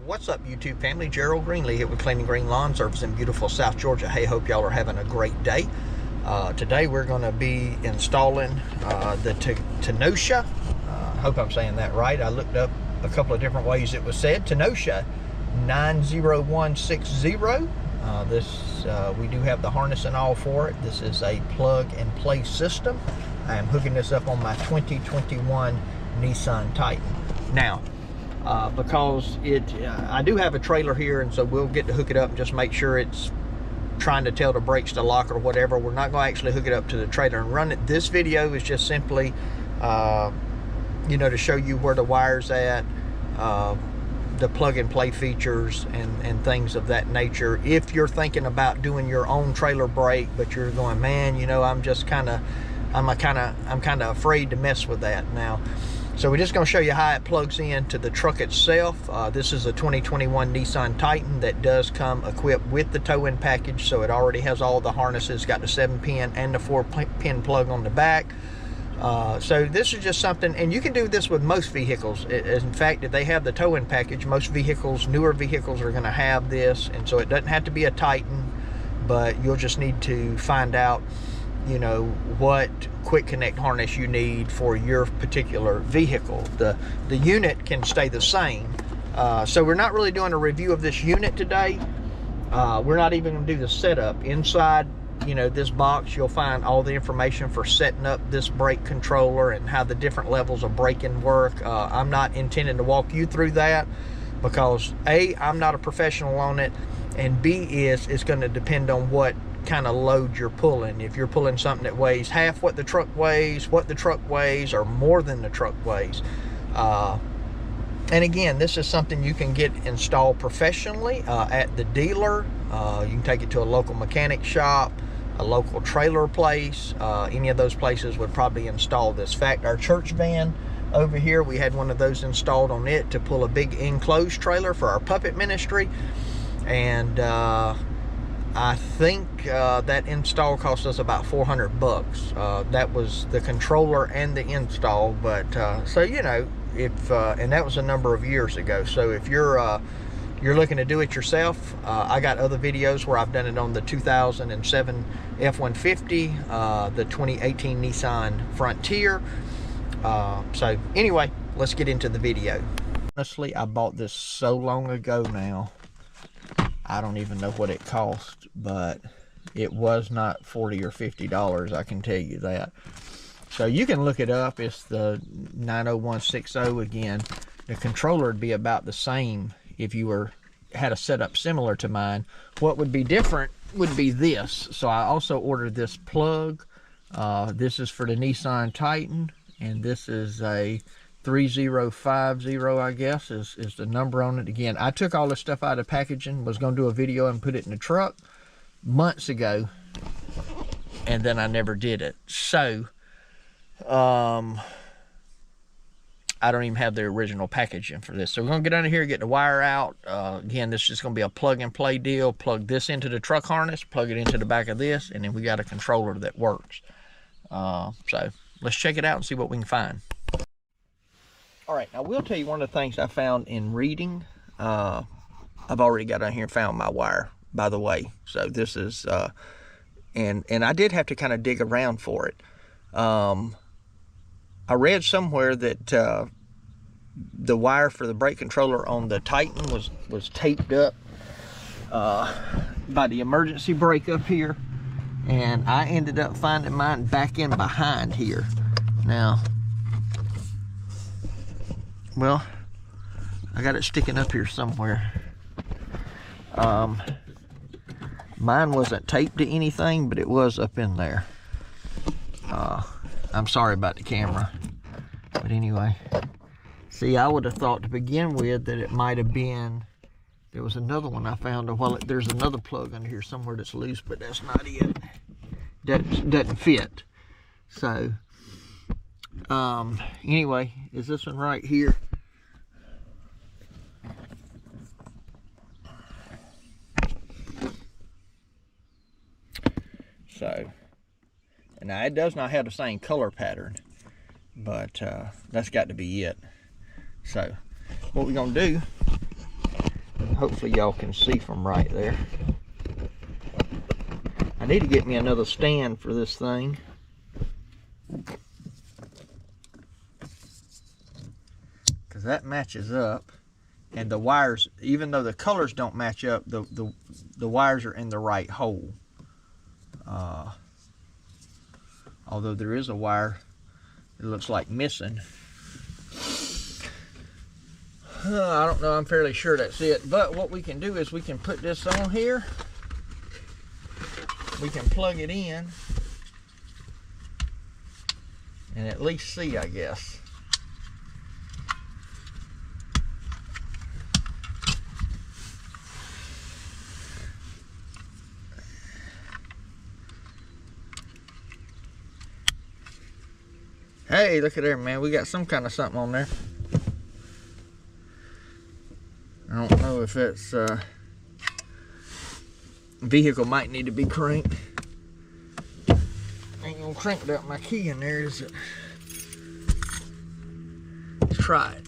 What's up, YouTube family? Gerald Greenlee here with Cleaning Green Lawn Service in beautiful South Georgia. Hey, hope y'all are having a great day. Today we're going to be installing the Tekonsha. Hope I'm saying that right. I looked up a couple of different ways it was said. Tekonsha 90160. We do have the harness and all for it. This is a plug and play system. I am hooking this up on my 2021 Nissan Titan. Now, because I do have a trailer here, and so we'll get to hook it up and just make sure it's trying to tell the brakes to lock or whatever. We're not going to actually hook it up to the trailer and run it. This video is just simply to show you where the wire's at, the plug and play features and things of that nature. If you're thinking about doing your own trailer brake, but you're going, man, I'm kind of afraid to mess with that now. So we're just going to show you how it plugs into the truck itself. This is a 2021 Nissan Titan that does come equipped with the tow-in package, so it already has all the harnesses, got the 7-pin and the 4-pin plug on the back. So this is just something, and you can do this with most vehicles. In fact, if they have the tow-in package, most vehicles, newer vehicles, are going to have this, and so it doesn't have to be a Titan, but you'll just need to find out what quick connect harness you need for your particular vehicle. The unit can stay the same. So we're not really doing a review of this unit today. We're not even going to do the setup. Inside this box, you'll find all the information for setting up this brake controller and how the different levels of braking work. I'm not intending to walk you through that because A, I'm not a professional on it, and B, it's going to depend on what kind of load you're pulling. If you're pulling something that weighs half what the truck weighs, or more than the truck weighs. And again, this is something you can get installed professionally at the dealer. You can take it to a local mechanic shop, a local trailer place. Any of those places would probably install this. In fact, our church van over here, we had one of those installed on it to pull a big enclosed trailer for our puppet ministry. And I think that install cost us about 400 bucks. That was the controller and the install. But so if and that was a number of years ago. So if you're looking to do it yourself, I got other videos where I've done it on the 2007 F-150, the 2018 Nissan Frontier. So anyway, let's get into the video. Honestly, I bought this so long ago now, I don't even know what it cost, but it was not $40 or $50, I can tell you that. So you can look it up. It's the 90160 again. The controller would be about the same if you had a setup similar to mine. What would be different would be this. So I also ordered this plug. This is for the Nissan Titan, and this is a 3050, I guess, is the number on it. Again, I took all this stuff out of the packaging, was going to do a video and put it in the truck months ago, and then I never did it. So, I don't even have the original packaging for this. So we're going to get under here, get the wire out. Again, this is just going to be a plug and play deal. Plug this into the truck harness, plug it into the back of this, and then we got a controller that works. So let's check it out and see what we can find. All right, now we'll tell you one of the things I found in reading. I've already got on here and found my wire, by the way. So this is, and I did have to kind of dig around for it. I read somewhere that the wire for the brake controller on the Titan was taped up by the emergency brake up here, and I ended up finding mine back in behind here. Now, well, I got it sticking up here somewhere. Mine wasn't taped to anything, but it was up in there. I'm sorry about the camera, but anyway, see, I would have thought to begin with that it might have been, there was another one I found a while. There's another plug under here somewhere that's loose, but that's not it. Doesn't fit. So anyway, is this one right here? So, and now it does not have the same color pattern, but that's got to be it. So what we're gonna do Hopefully y'all can see from right there. I need to get me another stand for this thing. Because that matches up. And the wires, even though the colors don't match up, the wires are in the right hole. Although there is a wire, it looks like missing. I don't know, I'm fairly sure that's it. But what we can do is we can put this on here. We can plug it in. And at least see, I guess. Hey, look at there, man. We got some kind of something on there. I don't know if it's vehicle might need to be cranked. Ain't gonna crank without my key in there, is it? Let's try it.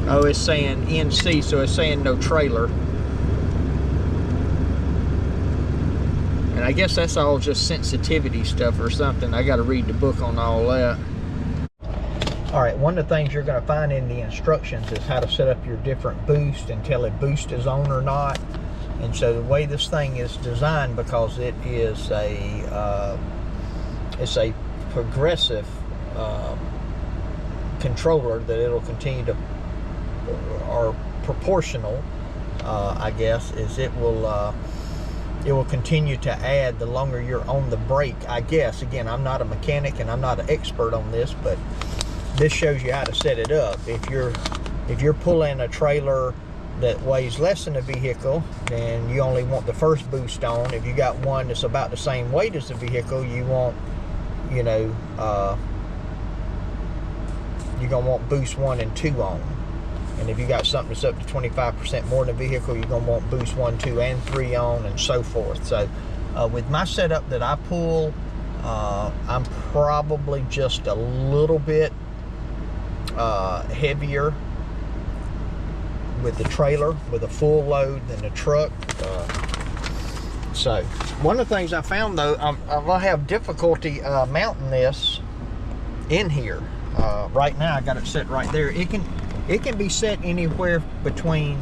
Oh, it's saying NC, so it's saying no trailer. And I guess that's all just sensitivity stuff or something. I got to read the book on all that. All right, one of the things you're going to find in the instructions is how to set up your different boost and tell if boost is on or not. And so the way this thing is designed, because it is it's a progressive controller, that it'll continue to, or proportional, I guess, is it will continue to add the longer you're on the brake, I guess. Again, I'm not a mechanic and I'm not an expert on this, but this shows you how to set it up. If you're pulling a trailer that weighs less than a vehicle, then you only want the first boost on. If you got one that's about the same weight as the vehicle, you want, you know, you're gonna want boost 1 and 2 on. And if you got something that's up to 25% more than a vehicle, you're going to want boost 1, 2, and 3 on, and so forth. So with my setup that I pull, I'm probably just a little bit heavier with the trailer, with a full load, than the truck. So one of the things I found, though, I'm going to have difficulty mounting this in here. Right now I got it set right there. It can be set anywhere between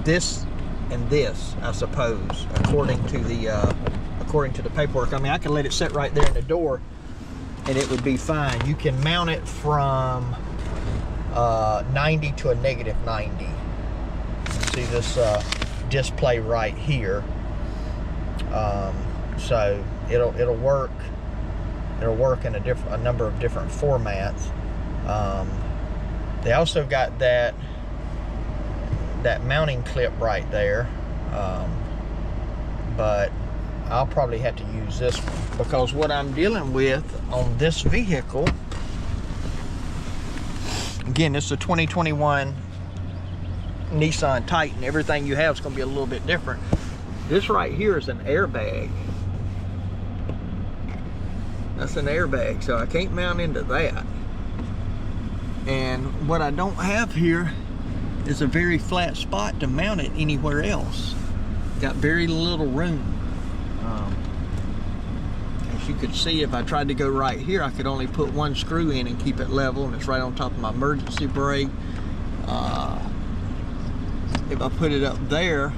this and this, I suppose, according to the paperwork. I mean, I can let it sit right there in the door, and it would be fine. You can mount it from 90 to a negative 90. See this display right here. So it'll work. It'll work in a number of different formats. They also got that mounting clip right there, but I'll probably have to use this one, because what I'm dealing with on this vehicle, again, this is a 2021 Nissan Titan. Everything you have is going to be a little bit different. This right here is an airbag. That's an airbag, so I can't mount into that. And what I don't have here is a very flat spot to mount it anywhere else. Got very little room. As you could see, if I tried to go right here, I could only put one screw in and keep it level, and it's right on top of my emergency brake. If I put it up there,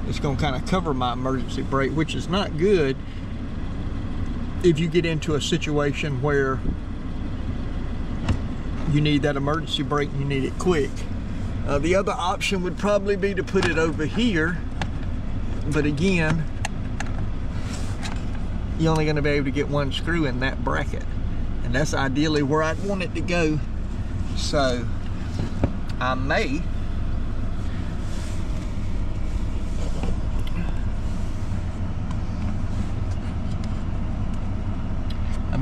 it's going to kind of cover my emergency brake, which is not good if you get into a situation where you need that emergency brake and you need it quick. The other option would probably be to put it over here, but again, you're only going to be able to get one screw in that bracket, and that's ideally where I'd want it to go. So I may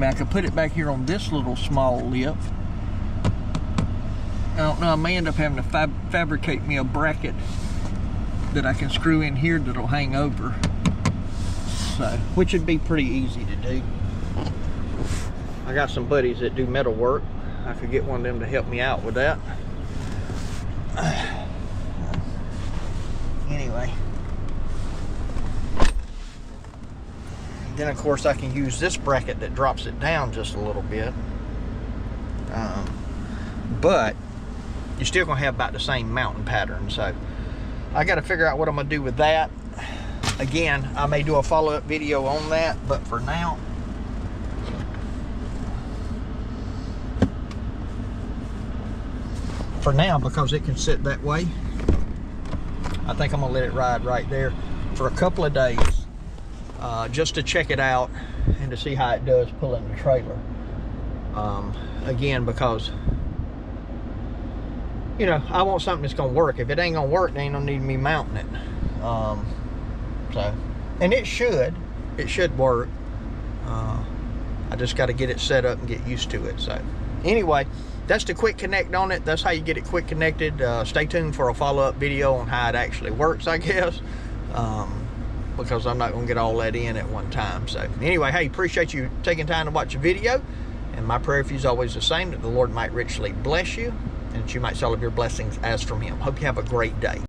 I could put it back here on this little small lip, don't know, I may end up having to fabricate me a bracket that I can screw in here that'll hang over. So, which would be pretty easy to do. I got some buddies that do metal work. I could get one of them to help me out with that. Anyway. Then of course I can use this bracket that drops it down just a little bit. But you're still gonna have about the same mounting pattern. So I gotta figure out what I'm gonna do with that. Again, I may do a follow-up video on that, but for now, because it can sit that way, I think I'm gonna let it ride right there for a couple of days, just to check it out and to see how it does pulling the trailer. Again, because you know, I want something that's gonna work. If it ain't gonna work, they ain't gonna need me mounting it. So, and it should work. I just got to get it set up and get used to it. So anyway, that's the quick connect on it. That's how you get it quick connected. Stay tuned for a follow-up video on how it actually works, I guess, because I'm not gonna get all that in at one time. So anyway, hey, appreciate you taking time to watch the video, and my prayer for you is always the same, that the Lord might richly bless you and that you might see all of your blessings as from him. Hope you have a great day.